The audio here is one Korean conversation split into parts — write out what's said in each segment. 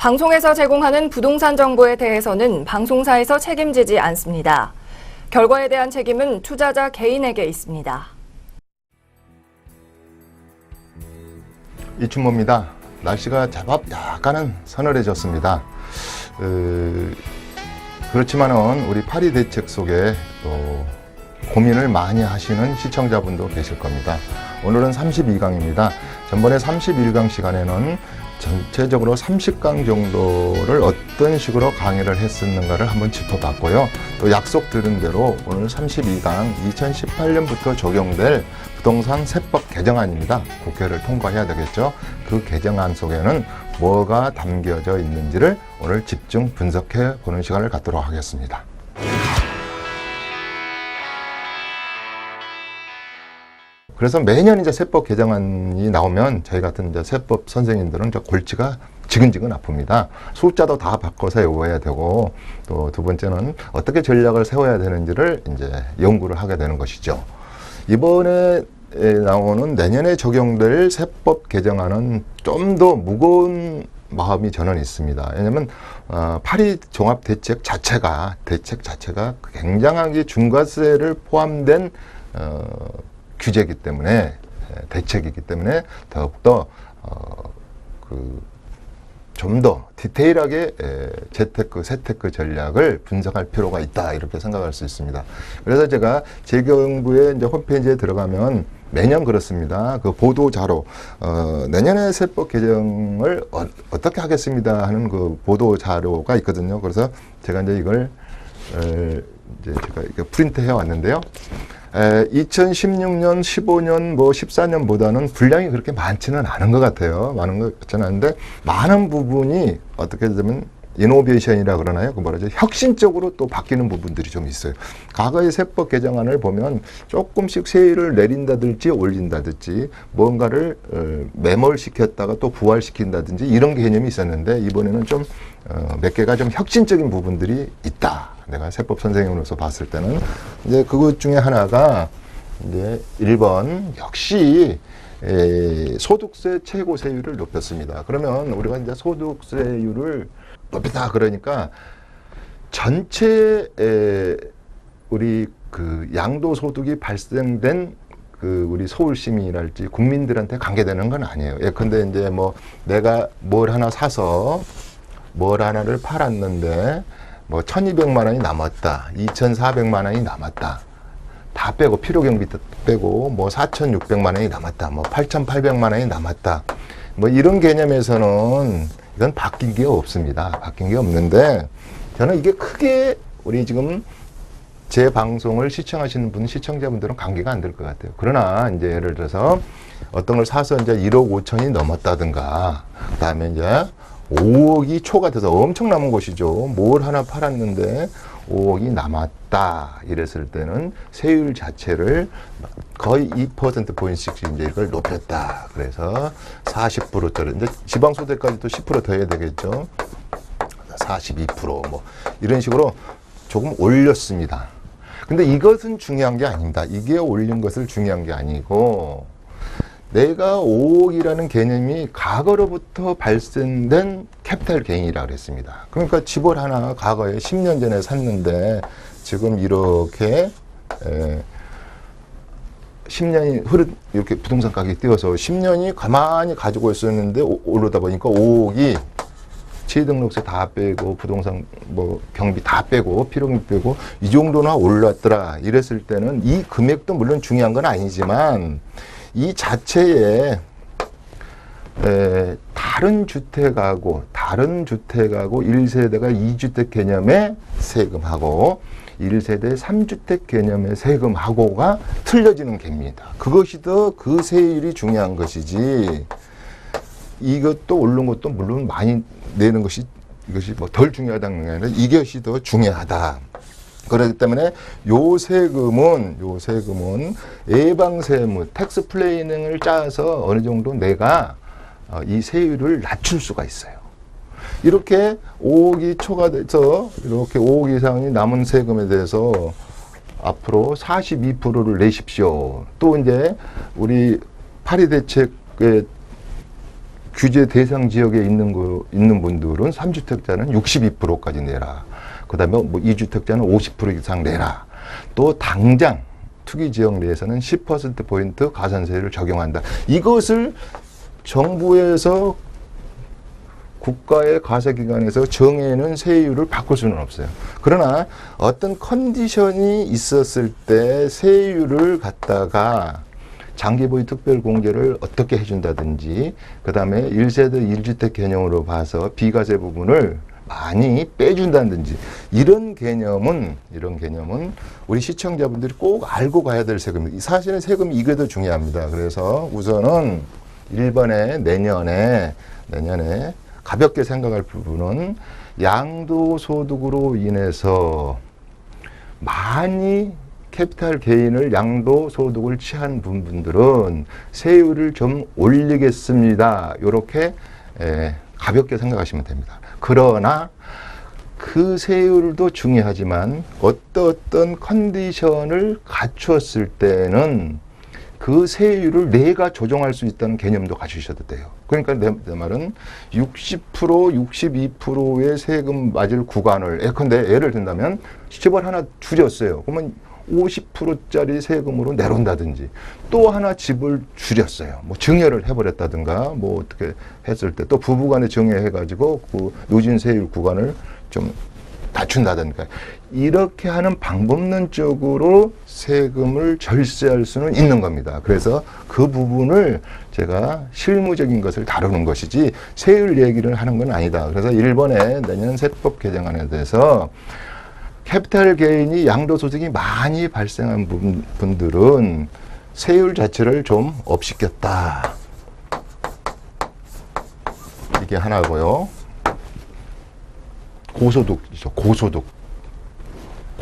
방송에서 제공하는 부동산 정보에 대해서는 방송사에서 책임지지 않습니다. 결과에 대한 책임은 투자자 개인에게 있습니다. 이춘모입니다. 날씨가 제법 약간은 서늘해졌습니다. 그렇지만은 우리 파리 대책 속에 또 고민을 많이 하시는 시청자분도 계실 겁니다. 오늘은 32강입니다. 전번에 31강 시간에는 전체적으로 30강 정도를 어떤 식으로 강의를 했었는가를 한번 짚어봤고요. 또 약속드린 대로 오늘 32강 2018년부터 적용될 부동산 세법 개정안입니다. 국회를 통과해야 되겠죠. 그 개정안 속에는 뭐가 담겨져 있는지를 오늘 집중 분석해 보는 시간을 갖도록 하겠습니다. 그래서 매년 이제 세법 개정안이 나오면 저희 같은 이제 세법 선생님들은 이제 골치가 지근지근 아픕니다. 숫자도 다 바꿔서 외워야 되고, 또 두 번째는 어떻게 전략을 세워야 되는지를 이제 연구를 하게 되는 것이죠. 이번에 나오는 내년에 적용될 세법 개정안은 좀 더 무거운 마음이 저는 있습니다. 왜냐하면 파리 종합 대책 자체가 굉장하게 중과세를 포함된 규제이기 때문에, 대책이기 때문에 더욱더 좀 더 디테일하게 재테크, 세테크 전략을 분석할 필요가 있다, 이렇게 생각할 수 있습니다. 그래서 제가 재경부의 이제 홈페이지에 들어가면 매년 그렇습니다. 그 보도 자료, 내년에 세법 개정을 어떻게 하겠습니다 하는 그 보도 자료가 있거든요. 그래서 제가 이제 이걸 이제 제가 이렇게 프린트 해 왔는데요. 2016년, 15년, 14년보다는 분량이 그렇게 많지는 않은 것 같아요. 많은 것 같지는 않은데, 많은 부분이 어떻게 되면 이노베이션이라 그러나요? 그 뭐라죠? 혁신적으로 또 바뀌는 부분들이 좀 있어요. 과거의 세법 개정안을 보면 조금씩 세율을 내린다든지 올린다든지 뭔가를 매몰시켰다가 또 부활시킨다든지 이런 개념이 있었는데, 이번에는 좀 몇 개가 좀 혁신적인 부분들이 있다. 내가 세법 선생님으로서 봤을 때는 이제 그것 중에 하나가 이제 1번 역시 소득세 최고 세율을 높였습니다. 그러면 우리가 이제 소득세율을 높였다 그러니까 전체 우리 그 양도소득이 발생된 그 우리 서울 시민이랄지 국민들한테 관계되는 건 아니에요. 예컨대 이제 뭐 내가 뭘 하나 사서 뭘 하나를 팔았는데 뭐 1200만 원이 남았다, 2400만 원이 남았다, 다 빼고 필요경비 빼고 뭐 4600만 원이 남았다, 뭐 8800만 원이 남았다, 뭐 이런 개념에서는 이건 바뀐 게 없습니다. 바뀐 게 없는데, 저는 이게 크게 우리 지금 제 방송을 시청하시는 분, 시청자분들은 관계가 안 될 것 같아요. 그러나 이제 예를 들어서 어떤 걸 사서 이제 1억 5천이 넘었다든가, 그 다음에 이제 5억이 초과돼서 엄청 남은 것이죠. 뭘 하나 팔았는데 5억이 남았다 이랬을 때는 세율 자체를 거의 2%포인트씩 이제 이걸 높였다. 그래서 40%짜리, 이제 지방소득까지 또 10% 더 해야 되겠죠. 42% 뭐 이런 식으로 조금 올렸습니다. 근데 이것은 중요한 게 아닙니다. 이게 올린 것을 중요한 게 아니고, 내가 5억이라는 개념이 과거로부터 발생된 캐피탈 게인이라고 그랬습니다. 그러니까 집을 하나 과거에 10년 전에 샀는데 지금 이렇게 10년이 이렇게 부동산 가격이 뛰어서 10년이 가만히 가지고 있었는데 오르다 보니까 5억이 취등록세 다 빼고 부동산 뭐 경비 다 빼고 필요경비 빼고 이 정도나 올랐더라 이랬을 때는 이 금액도 물론 중요한 건 아니지만, 이 자체에 다른 주택하고 1세대가 2주택 개념의 세금하고 1세대 3주택 개념의 세금하고가 틀려지는 개입니다. 그것이 더 그 세율이 중요한 것이지, 이것도 오른 것도 물론 많이 내는 것이 이것이 뭐 덜 중요하다는 게 아니라 이것이 더 중요하다. 그렇기 때문에 요 세금은 예방세무, 텍스 플래닝을 짜서 어느 정도 내가 이 세율을 낮출 수가 있어요. 이렇게 5억이 초과돼서 이렇게 5억 이상이 남은 세금에 대해서 앞으로 42%를 내십시오. 또 이제 우리 파리 대책의 규제 대상 지역에 있는 분들은 3주택자는 62%까지 내라. 그 다음에 뭐 2주택자는 50% 이상 내라. 또 당장 투기 지역 내에서는 10%포인트 가산세를 적용한다. 이것을 정부에서 국가의 과세기관에서 정해놓은 세율을 바꿀 수는 없어요. 그러나 어떤 컨디션이 있었을 때 세율을 갖다가 장기보유 특별공제를 어떻게 해준다든지, 그 다음에 1세대 1주택 개념으로 봐서 비과세 부분을 많이 빼준다든지, 이런 개념은 우리 시청자분들이 꼭 알고 가야 될 세금입니다. 사실은 세금이 이게 더 중요합니다. 그래서 우선은 1번에 내년에 가볍게 생각할 부분은 양도소득으로 인해서 많이 캐피탈 게인을 양도소득을 취한 분들은 세율을 좀 올리겠습니다. 이렇게 가볍게 생각하시면 됩니다. 그러나 그 세율도 중요하지만 어떤 컨디션을 갖추었을 때는 그 세율을 내가 조정할 수 있다는 개념도 가지셔도 돼요. 그러니까 내 말은 60%, 62%의 세금 맞을 구간을, 예컨대 예를 든다면 집을 하나 줄였어요. 그러면 50%짜리 세금으로 내놓는다든지, 또 하나 집을 줄였어요. 뭐 증여를 해버렸다든가, 뭐 어떻게 했을 때 또 부부간에 증여해가지고 그 누진 세율 구간을 좀 낮춘다든가, 이렇게 하는 방법론적으로 세금을 절세할 수는 있는 겁니다. 그래서 그 부분을 제가 실무적인 것을 다루는 것이지 세율 얘기를 하는 건 아니다. 그래서 1번에 내년 세법 개정안에 대해서 캐피탈 게인이 양도소득이 많이 발생한 분들은 세율 자체를 좀 업시켰다. 이게 하나고요. 고소득이죠.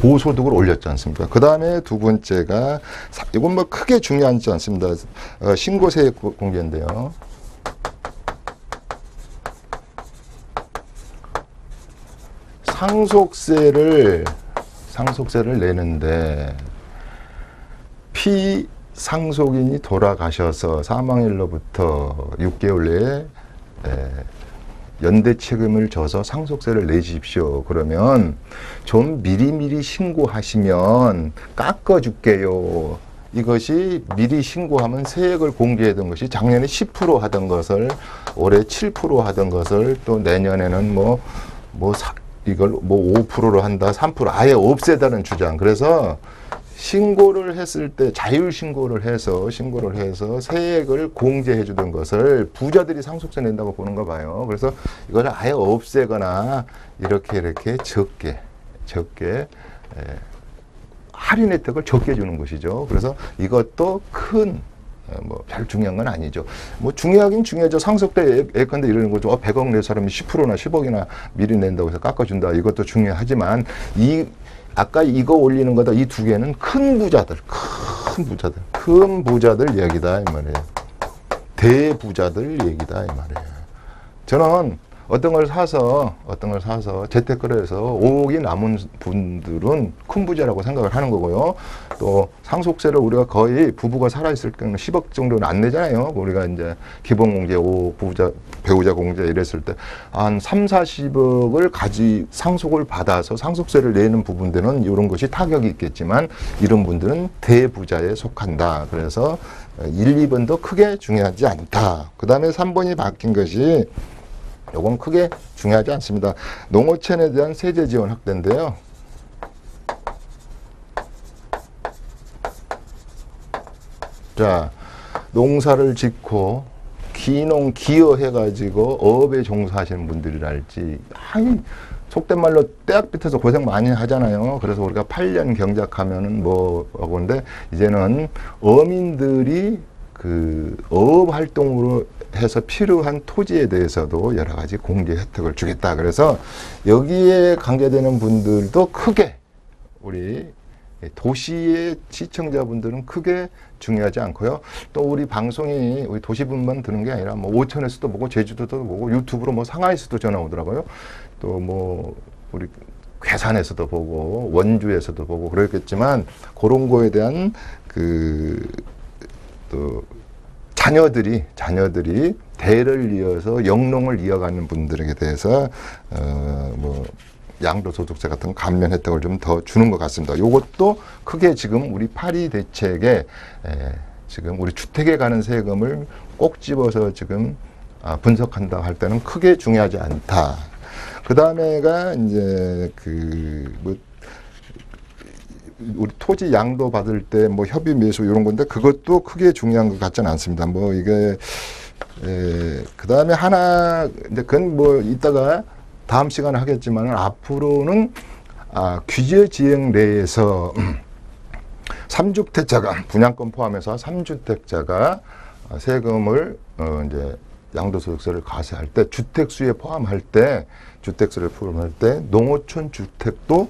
고소득을 올렸지 않습니까? 그 다음에 두 번째가, 이건 뭐 크게 중요하지 않습니다. 신고세 공제인데요. 상속세를 내는데 피상속인이 돌아가셔서 사망일로부터 6개월 내에 연대 책임을 져서 상속세를 내주십시오. 그러면 좀 미리미리 신고하시면 깎아줄게요. 이것이 미리 신고하면 세액을 공제하던 것이 작년에 10% 하던 것을 올해 7% 하던 것을 또 내년에는 이걸 5%로 한다, 3% 아예 없애다는 주장. 그래서 신고를 했을 때 자율 신고를 해서 세액을 공제해 주던 것을 부자들이 상속세 낸다고 보는가 봐요. 그래서 이걸 아예 없애거나 이렇게 적게 할인 혜택을 적게 주는 것이죠. 그래서 이것도 별 중요한 건 아니죠. 중요하긴 중요하죠. 상속세 예컨대 이러는 거죠. 100억 낼 사람이 10%나 10억이나 미리 낸다고 해서 깎아준다. 이것도 중요하지만 아까 이거 올리는 거다. 이 두 개는 큰 부자들 얘기다 이 말이에요. 대부자들 얘기다 이 말이에요. 저는 어떤 걸 사서 재테크를 해서 5억이 남은 분들은 큰 부자라고 생각을 하는 거고요. 또 상속세를 우리가 거의 부부가 살아있을 경우는 10억 정도는 안 내잖아요. 우리가 이제 기본공제, 배우자 공제 이랬을 때 한 3, 40억을 상속을 받아서 상속세를 내는 부분들은 이런 것이 타격이 있겠지만 이런 분들은 대부자에 속한다. 그래서 1, 2번도 크게 중요하지 않다. 그 다음에 3번이 바뀐 것이 요건 크게 중요하지 않습니다. 농어촌에 대한 세제 지원 확대인데요. 자, 농사를 짓고 기농 기여해가지고 어업에 종사하시는 분들이랄지, 속된 말로 떼약 밑에서 고생 많이 하잖아요. 그래서 우리가 8년 경작하면은 하고인데 이제는 어민들이 어업 활동으로 해서 필요한 토지에 대해서도 여러 가지 공개 혜택을 주겠다. 그래서 여기에 관계되는 분들도 크게 우리 도시의 시청자분들은 크게 중요하지 않고요. 또 우리 방송이 우리 도시분만 드는 게 아니라 오천에서도 보고 제주도도 보고 유튜브로 상하이에서도 전화 오더라고요. 또 우리 괴산에서도 보고 원주에서도 보고 그랬겠지만 그런 거에 대한 또 자녀들이 대를 이어서 영농을 이어가는 분들에게 대해서 뭐 양도소득세 같은 감면 혜택을 좀 더 주는 것 같습니다. 이것도 크게 지금 우리 8.2 대책에 지금 우리 주택에 가는 세금을 꼭 집어서 지금 분석한다 할 때는 크게 중요하지 않다. 그 다음에가 이제 뭐 우리 토지 양도 받을 때 뭐 협의 매수 이런 건데 그것도 크게 중요한 것 같지는 않습니다. 뭐 이게 그 다음에 하나 이제 그건 뭐 이따가 다음 시간에 하겠지만 앞으로는 규제 지역 내에서 3주택자가 분양권 포함해서 3주택자가 세금을 이제 양도소득세를 과세할 때 주택수에 포함할 때 농어촌 주택도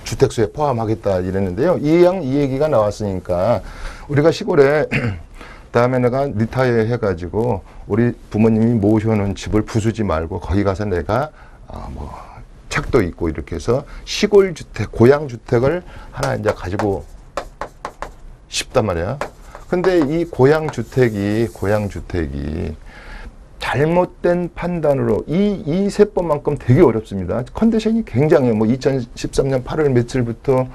주택수에 포함하겠다 이랬는데요. 이 얘기가 나왔으니까 우리가 시골에 다음에 내가 리타이어 해가지고 우리 부모님이 모셔놓은 집을 부수지 말고 거기 가서 내가 뭐 책도 있고 이렇게 해서 시골 주택, 고향 주택을 하나 이제 가지고 싶단 말이야. 근데 이 고향 주택이 잘못된 판단으로 이 세법만큼 되게 어렵습니다. 컨디션이 굉장해요. 뭐 2013년 8월 며칠부터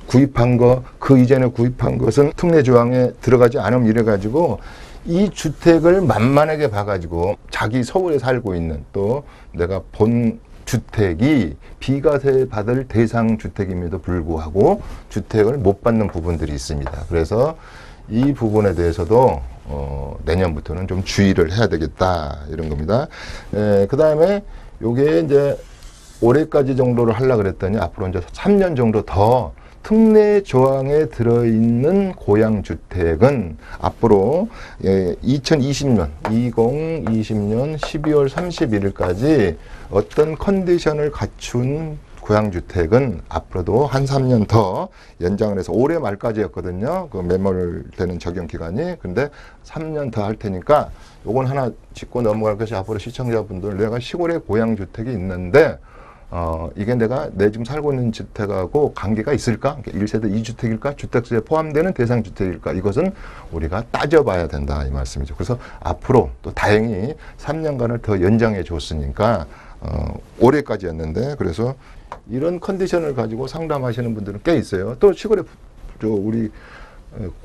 구입한 거, 그 이전에 구입한 것은 특례 조항에 들어가지 않음 이래가지고 이 주택을 만만하게 봐가지고 자기 서울에 살고 있는 또 내가 본 주택이 비과세 받을 대상 주택임에도 불구하고 주택을 못 받는 부분들이 있습니다. 그래서 이 부분에 대해서도 내년부터는 좀 주의를 해야 되겠다 이런 겁니다. 그 다음에 요게 이제 올해까지 정도를 하려고 그랬더니 앞으로 이제 3년 정도 더 특례 조항에 들어있는 고향주택은 앞으로 2020년 12월 31일까지 어떤 컨디션을 갖춘 고향주택은 앞으로도 한 3년 더 연장을 해서 올해 말까지였거든요. 그 매몰되는 적용 기간이. 근데 3년 더 할 테니까 요건 하나 짚고 넘어갈 것이 앞으로 시청자분들 내가 시골에 고향주택이 있는데 이게 내가 내 지금 살고 있는 주택하고 관계가 있을까? 1세대 2주택일까? 주택수에 포함되는 대상 주택일까? 이것은 우리가 따져봐야 된다 이 말씀이죠. 그래서 앞으로 또 다행히 3년간을 더 연장해 줬으니까 올해까지였는데 그래서 이런 컨디션을 가지고 상담하시는 분들은 꽤 있어요. 또 시골에 우리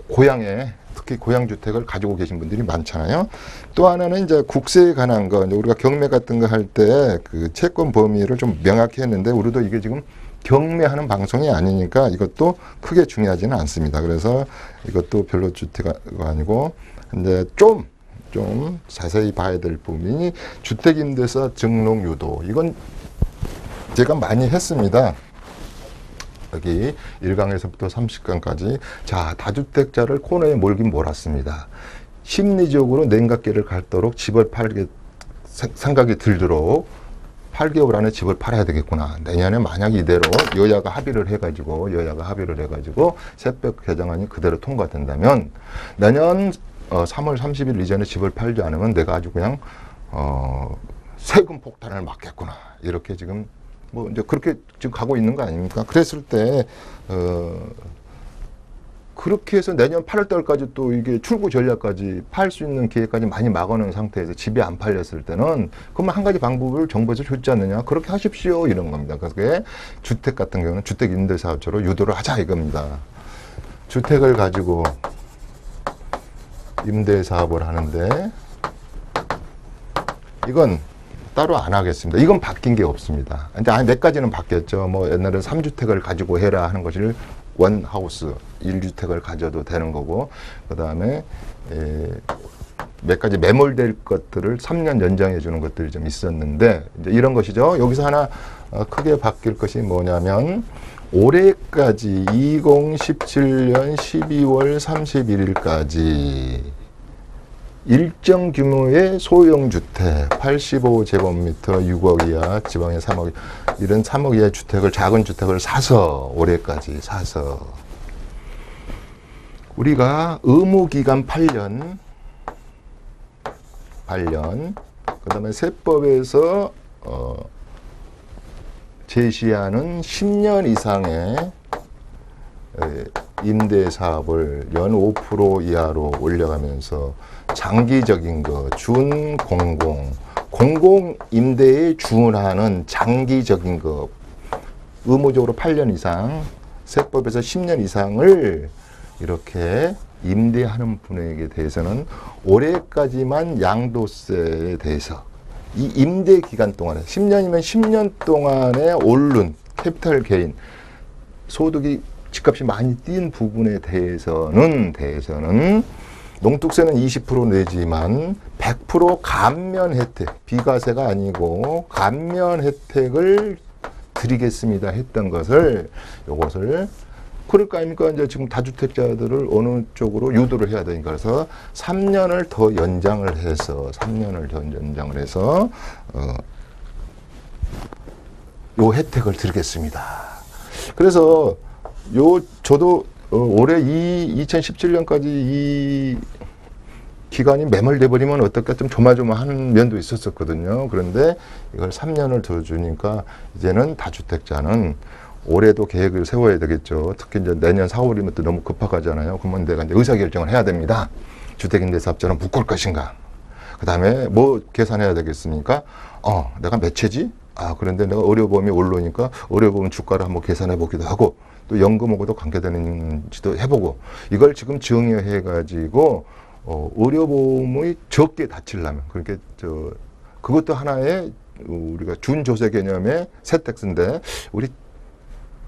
고향에 특히 고향주택을 가지고 계신 분들이 많잖아요. 또 하나는 이제 국세에 관한 거, 우리가 경매 같은 거 할 때 그 채권 범위를 좀 명확히 했는데 우리도 이게 지금 경매하는 방송이 아니니까 이것도 크게 중요하지는 않습니다. 그래서 이것도 별로 주택이 아니고 이제 좀 자세히 봐야 될 부분이 주택임대차 등록 유도. 이건 제가 많이 했습니다. 여기 1강에서부터 30강까지 자 다주택자를 코너에 몰긴 몰았습니다. 심리적으로 냉각기를 갖도록 집을 팔게 생각이 들도록 8개월 안에 집을 팔아야 되겠구나. 내년에 만약 이대로 여야가 합의를 해가지고 세법 개정안이 그대로 통과된다면 내년 3월 30일 이전에 집을 팔지 않으면 내가 아주 그냥 세금 폭탄을 맞겠구나. 이렇게 지금 뭐 이제 그렇게 지금 가고 있는 거 아닙니까? 그랬을 때 그렇게 해서 내년 8월 달까지 또 이게 출구 전략까지 팔 수 있는 기회까지 많이 막아놓은 상태에서 집이 안 팔렸을 때는 그러면 한 가지 방법을 정부에서 줬지 않느냐? 그렇게 하십시오 이런 겁니다. 그래서 주택 같은 경우는 주택 임대사업자로 유도를 하자 이겁니다. 주택을 가지고 임대사업을 하는데 이건 따로 안 하겠습니다. 이건 바뀐 게 없습니다. 이제 몇 가지는 바뀌었죠. 뭐 옛날에 3주택을 가지고 해라 하는 것을 원하우스 1주택을 가져도 되는 거고, 그 다음에 몇 가지 매몰될 것들을 3년 연장해 주는 것들이 좀 있었는데 이제 이런 것이죠. 여기서 하나 크게 바뀔 것이 뭐냐면 올해까지 2017년 12월 31일까지 일정 규모의 소형주택 85제곱미터 6억 이하 지방에 3억 이런 3억 이하의 주택을 작은 주택을 사서 올해까지 사서 우리가 의무기간 8년 그 다음에 세법에서 제시하는 10년 이상의 임대 사업을 연 5% 이하로 올려가면서 장기적인 거, 공공 임대에 준하는 장기적인 거, 의무적으로 8년 이상, 세법에서 10년 이상을 이렇게 임대하는 분에게 대해서는 올해까지만 양도세에 대해서 이 임대 기간 동안에 10년이면 10년 동안에 오른 캐피탈 게인, 소득이 집값이 많이 뛴 부분에 대해서는 농특세는 20% 내지만 100% 감면 혜택, 비과세가 아니고 감면 혜택을 드리겠습니다 했던 것을, 요것을 그럴까 아닙니까? 이제 지금 다주택자들을 어느 쪽으로 유도를 해야 되니까, 그래서 3년을 더 연장을 해서 요 혜택을 드리겠습니다. 그래서 저도 올해 2017년까지 이 기간이 매몰돼 버리면 어떨까 좀 조마조마한 면도 있었거든요. 그런데 이걸 3년을 더 주니까 이제는 다주택자는 올해도 계획을 세워야 되겠죠. 특히 이제 내년 4월이면 또 너무 급하잖아요. 그러면 내가 이제 의사결정을 해야 됩니다. 주택임대사업자는 묶을 것인가. 그 다음에 뭐 계산해야 되겠습니까? 내가 몇 채지? 그런데 내가 의료보험이 오르니까 의료보험 주가를 한번 계산해 보기도 하고, 또 연금하고도 관계되는지도 해보고, 이걸 지금 정의해가지고 의료보험이 적게 다치려면, 그렇게 그것도 하나의 우리가 준조세 개념의 세택스인데, 우리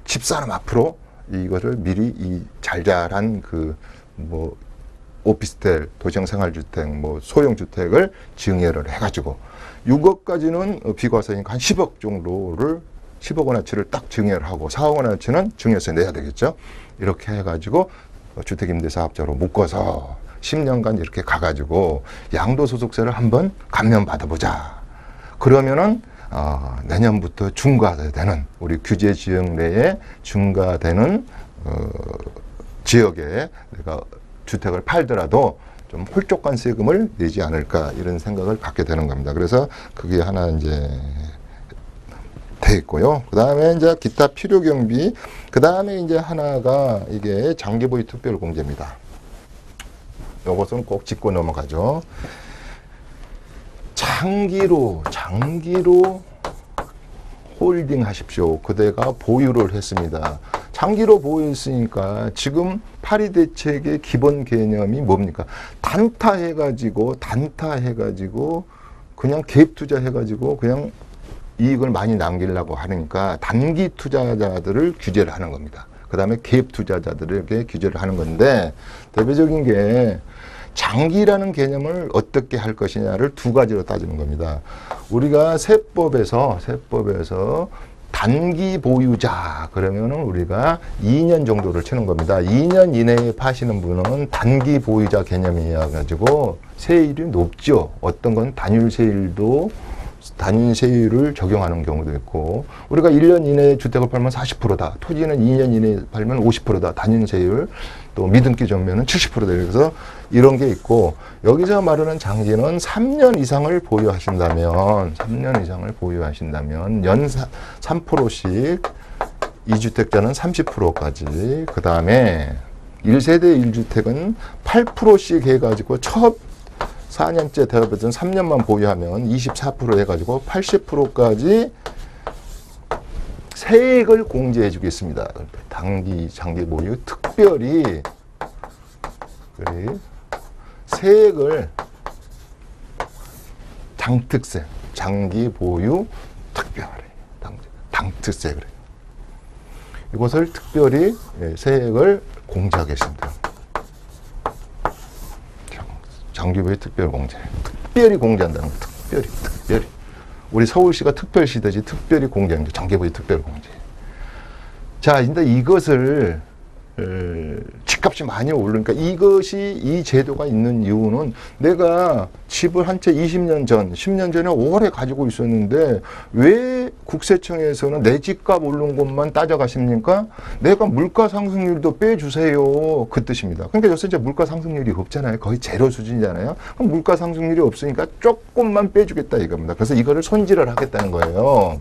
집사람 앞으로 이거를 미리 이 잘잘한 오피스텔, 도시형 생활주택, 소형주택을 증여를 해가지고 6억까지는 비과세니까 한 10억 정도를 10억 원어치를 딱 증여를 하고 4억 원어치는 증여세 내야 되겠죠. 이렇게 해가지고 주택임대사업자로 묶어서 10년간 이렇게 가가지고 양도소득세를 한번 감면 받아보자. 그러면은 내년부터 중과되는, 우리 규제 지역 내에 중과되는 지역에 내가 주택을 팔더라도 좀 홀쭉한 세금을 내지 않을까, 이런 생각을 갖게 되는 겁니다. 그래서 그게 하나 이제 돼 있고요. 그 다음에 이제 기타 필요 경비, 그 다음에 이제 하나가 이게 장기보유 특별공제입니다. 이것은 꼭 짚고 넘어가죠. 장기로 홀딩 하십시오. 그대가 보유를 했습니다. 장기로 보유했으니까 지금 파리 대책의 기본 개념이 뭡니까? 단타 해가지고 그냥 갭 투자 해가지고 그냥 이익을 많이 남기려고 하니까 단기 투자자들을 규제를 하는 겁니다. 그 다음에 갭 투자자들에게 규제를 하는 건데, 대표적인 게 장기라는 개념을 어떻게 할 것이냐를 두 가지로 따지는 겁니다. 우리가 세법에서 단기 보유자 그러면은 우리가 2년 정도를 치는 겁니다. 2년 이내에 파시는 분은 단기 보유자 개념이어 가지고 세율이 높죠. 어떤 건 단일 세율을 적용하는 경우도 있고, 우리가 1년 이내에 주택을 팔면 40%다. 토지는 2년 이내에 팔면 50%다. 단일 세율. 또 미등기 정면은 70%다. 그래서 이런 게 있고, 여기서 말하는 장기는 3년 이상을 보유하신다면 연 3%씩 2주택자는 30%까지, 그 다음에 1세대 1주택은 8%씩 해가지고 첫 4년째 대업에서는 3년만 보유하면 24% 해가지고 80%까지 세액을 공제해 주겠습니다. 장기 보유 특별히 세액을 당특세, 장기 보유 특별히 당특세 그래요. 이것을 특별히 세액을 공제하겠습니다. 장기보유 특별공제. 특별히 공제한다는 거. 특별히. 우리 서울시가 특별시듯이 특별히 공제하는 게 장기보유 특별공제. 자, 근데 이것을 집값이 많이 오르니까, 이것이 이 제도가 있는 이유는 내가 집을 한 채 20년 전, 10년 전에 오래 가지고 있었는데 왜 국세청에서는 내 집값 오른 것만 따져가십니까? 내가 물가 상승률도 빼주세요. 그 뜻입니다. 그러니까 요새 이제 물가 상승률이 없잖아요. 거의 제로 수준이잖아요. 그럼 물가 상승률이 없으니까 조금만 빼주겠다 이겁니다. 그래서 이거를 손질을 하겠다는 거예요.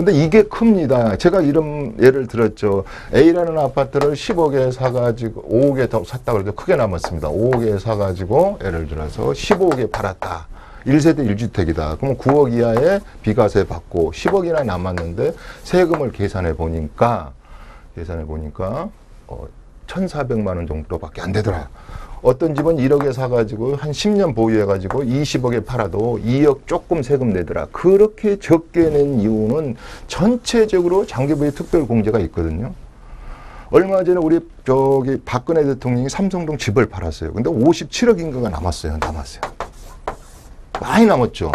근데 이게 큽니다. 제가 이런 예를 들었죠. A라는 아파트를 10억에 사가지고 5억에 더 샀다 그래도 크게 남았습니다. 5억에 사가지고 예를 들어서 15억에 팔았다. 1세대 1주택이다. 그럼 9억 이하의 비과세 받고 10억이나 남았는데 세금을 계산해 보니까 1,400만 원 정도밖에 안 되더라. 어떤 집은 1억에 사가지고 한 10년 보유해가지고 20억에 팔아도 2억 조금 세금 내더라. 그렇게 적게 낸 이유는 전체적으로 장기부의 특별공제가 있거든요. 얼마 전에 우리 박근혜 대통령이 삼성동 집을 팔았어요. 근데 57억인가가 남았어요. 많이 남았죠.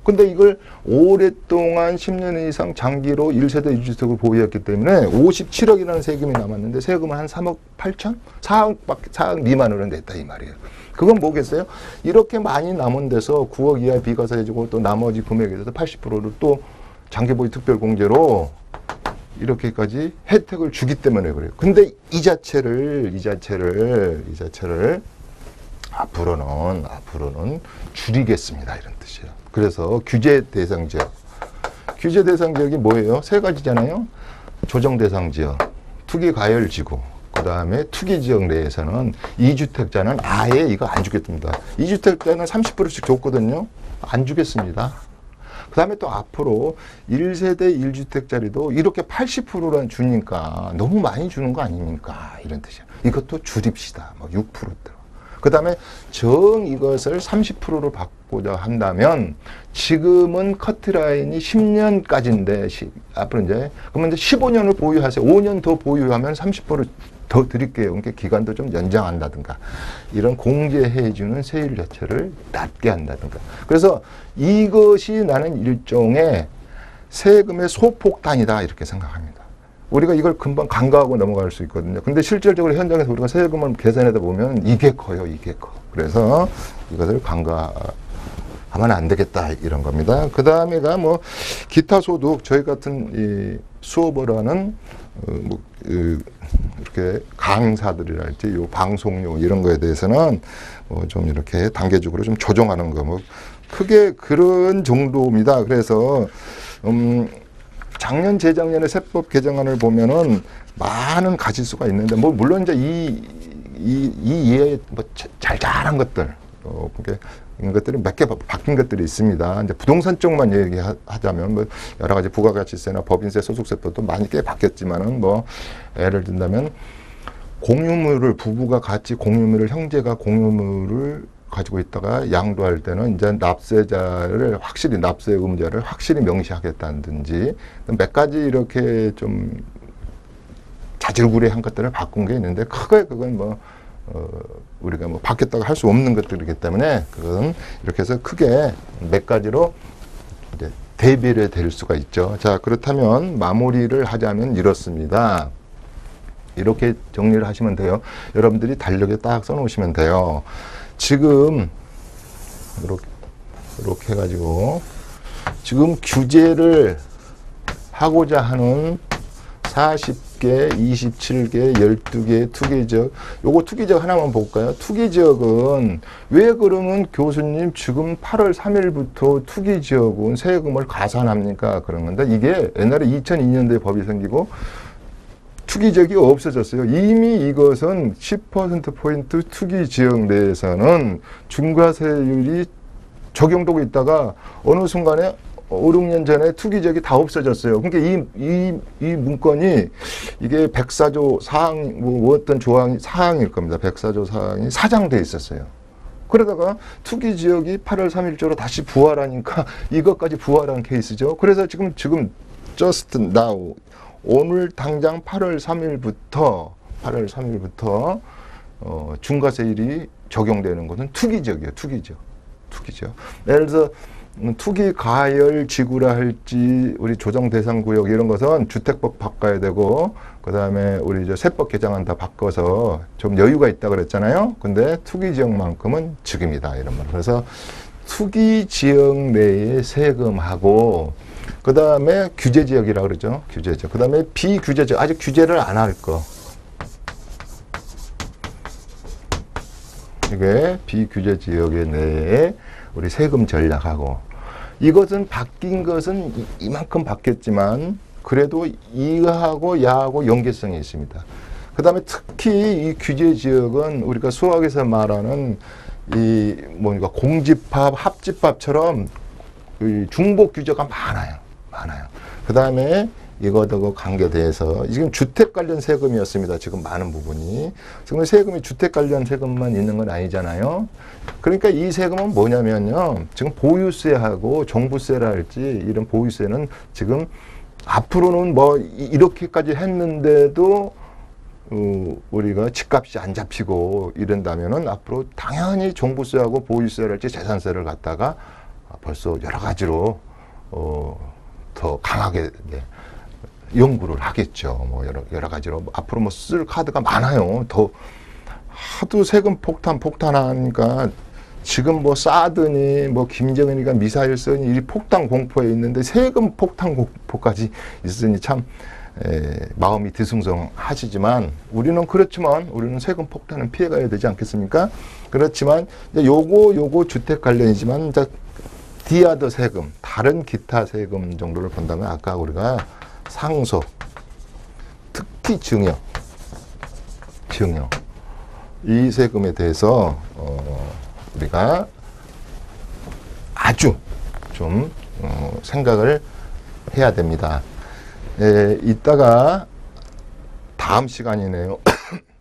근데 이걸 오랫동안 10년 이상 장기로 1세대 1주택을 보유했기 때문에 57억이라는 세금이 남았는데 세금은 한 3억 8천? 4억 미만으로 냈다 이 말이에요. 그건 뭐겠어요? 이렇게 많이 남은 데서 9억 이하 비과세 해주고 또 나머지 금액에 대해서 80%를 또 장기보유 특별공제로 이렇게까지 혜택을 주기 때문에 그래요. 근데 이 자체를 앞으로는 줄이겠습니다. 이런 뜻이에요. 그래서 규제 대상 지역. 규제 대상 지역이 뭐예요? 세 가지잖아요. 조정 대상 지역, 투기 과열 지구, 그 다음에 투기 지역 내에서는 2주택자는 아예 이거 안 주겠습니다. 2주택자는 30%씩 줬거든요. 안 주겠습니다. 그 다음에 또 앞으로 1세대 1주택짜리도 이렇게 80%란 주니까 너무 많이 주는 거 아닙니까? 이런 뜻이에요. 이것도 줄입시다. 뭐 6%대로. 그 다음에 이것을 30%로 바꾸자 한다면 지금은 커트라인이 10년까지인데 앞으로 그러면 15년을 보유하세요. 5년 더 보유하면 30%더 드릴게요. 그러니까 기간도 좀 연장한다든가 이런 공제해주는 세율 자체를 낮게 한다든가. 그래서 이것이 나는 일종의 세금의 소폭탄이다 이렇게 생각합니다. 우리가 이걸 금방 간과하고 넘어갈 수 있거든요. 근데 실질적으로 현장에서 우리가 세금을 계산하다 보면 이게 커요. 그래서 이것을 간과하면 안 되겠다 이런 겁니다. 그 다음에가 뭐 기타 소득, 저희 같은 이 수업을 하는 이렇게 강사들이랄지 요 방송료 이런 거에 대해서는 좀 이렇게 단계적으로 좀 조정하는 거 크게 그런 정도입니다. 그래서 작년 재작년에 세법 개정안을 보면은 많은 가지수가 있는데 물론 이제 이 이해에 잘잘한 것들 이런 것들이 몇 개 바뀐 것들이 있습니다. 이제 부동산 쪽만 얘기하자면 여러 가지 부가가치세나 법인세, 소득세법도 많이 꽤 바뀌었지만은 예를 든다면 공유물을 부부가 같이 공유물을 형제가 공유물을 가지고 있다가 양도할 때는 이제 납세자를 확실히 납세 의무자를 확실히 명시하겠다든지 몇 가지 이렇게 좀 자질구레한 것들을 바꾼 게 있는데 크게 그건 우리가 바뀌었다고 할 수 없는 것들이기 때문에 그건 이렇게 해서 크게 몇 가지로 이제 대비를 될 수가 있죠. 자, 그렇다면 마무리를 하자면 이렇습니다. 이렇게 정리를 하시면 돼요. 여러분들이 달력에 딱 써놓으시면 돼요. 지금 이렇게 해가지고 지금 규제를 하고자 하는 40개, 27개, 12개 투기지역. 요거 투기지역 하나만 볼까요? 투기지역은 왜 그러면 교수님 지금 8월 3일부터 투기지역은 세금을 가산합니까? 그런 건데 이게 옛날에 2002년도에 법이 생기고 투기지역이 없어졌어요. 이미 이것은 10%포인트 투기지역 내에서는 중과세율이 적용되고 있다가 어느 순간에 5, 6년 전에 투기지역이 다 없어졌어요. 그러니까 이 문건이 이게 백사조 사항, 어떤 조항이 사항일 겁니다. 백사조 사항이 사장돼 있었어요. 그러다가 투기지역이 8월 3일조로 다시 부활하니까 이것까지 부활한 케이스죠. 그래서 지금 just now 오늘 당장 8월 3일부터 중과세율이 적용되는 것은 투기지역이에요. 투기지역. 예를 들어서 투기 가열 지구라 할지 우리 조정 대상 구역 이런 것은 주택법 바꿔야 되고 그다음에 우리 세법 개정안 다 바꿔서 좀 여유가 있다 그랬잖아요. 근데 투기 지역만큼은 즉입니다. 이런 말. 그래서 투기 지역 내에 세금하고 그다음에 규제 지역이라고 그러죠. 규제 지역. 그다음에 비규제 지역. 아직 규제를 안 할 거. 이게 비규제 지역의 내에 우리 세금 전략하고 이것은 바뀐 것은 이만큼 바뀌었지만 그래도 이하고 야하고 연계성이 있습니다. 그 다음에 특히 이 규제 지역은 우리가 수학에서 말하는 이 뭔가 공집합, 합집합처럼 이 중복 규제가 많아요. 그 다음에 이것하고 관계돼서 지금 주택 관련 세금이었습니다. 지금 많은 부분이. 지금 세금이 주택 관련 세금만 있는 건 아니잖아요. 그러니까 이 세금은 뭐냐면요. 지금 보유세하고 종부세랄지 이런 보유세는 지금 앞으로는 뭐 이렇게까지 했는데도 우리가 집값이 안 잡히고 이런다면은 앞으로 당연히 종부세하고 보유세랄지 재산세를 갖다가 벌써 여러 가지로 더 강하게 연구를 하겠죠. 뭐 여러 가지로 앞으로 뭐 쓸 카드가 많아요. 더 하도 세금 폭탄하니까 지금 뭐 사드니 뭐 김정은이가 미사일 쏘니 이 폭탄 공포에 있는데 세금 폭탄 공포까지 있으니 참 마음이 뒤숭숭하시지만 우리는 세금 폭탄은 피해가야 되지 않겠습니까? 그렇지만 이제 요거 주택 관련이지만 이제 디아더 세금, 다른 기타 세금 정도를 본다면 아까 우리가 상속, 특히 증여 이 세금에 대해서 우리가 아주 좀 생각을 해야 됩니다. 이따가 다음 시간이네요.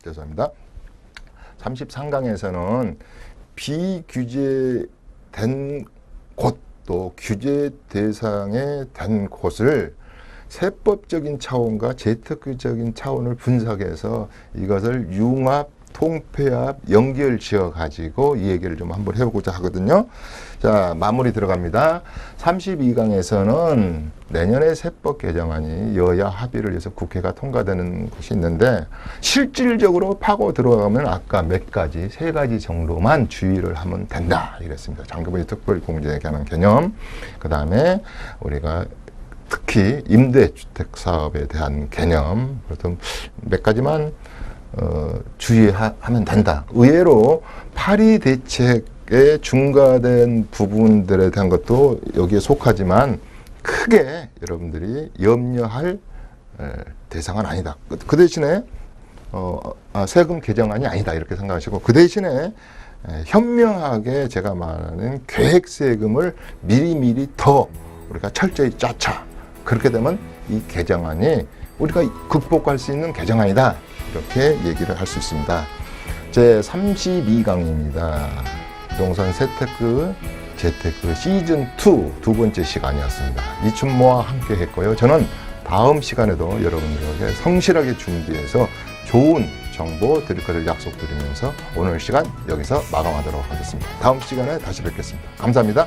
죄송합니다. 33강에서는 비규제된 곳, 또 규제 대상에 된 곳을 세법적인 차원과 재특규적인 차원을 분석해서 이것을 융합, 통폐합, 연결 지어 가지고 이 얘기를 좀 한번 해보고자 하거든요. 자, 마무리 들어갑니다. 32강에서는 내년에 세법 개정안이 여야 합의를 해서 국회가 통과되는 것이 있는데 실질적으로 파고 들어가면 아까 세 가지 정도만 주의를 하면 된다 이랬습니다. 장기분리 특별공제에 관한 개념, 그 다음에 우리가 특히 임대주택 사업에 대한 개념, 그래도 몇 가지만 주의하면 된다. 의외로 파리 대책의 중과된 부분들에 대한 것도 여기에 속하지만 크게 여러분들이 염려할 대상은 아니다. 그 대신에 세금 개정안이 아니다 이렇게 생각하시고, 그 대신에 현명하게 제가 말하는 계획세금을 미리미리 더 우리가 철저히 짜자. 그렇게 되면 이 개정안이 우리가 극복할 수 있는 개정안이다 이렇게 얘기를 할 수 있습니다. 제 32강입니다. 부동산 세테크 재테크 시즌2 두 번째 시간이었습니다. 이춘모와 함께 했고요. 저는 다음 시간에도 여러분들에게 성실하게 준비해서 좋은 정보 드릴 것을 약속드리면서 오늘 시간 여기서 마감하도록 하겠습니다. 다음 시간에 다시 뵙겠습니다. 감사합니다.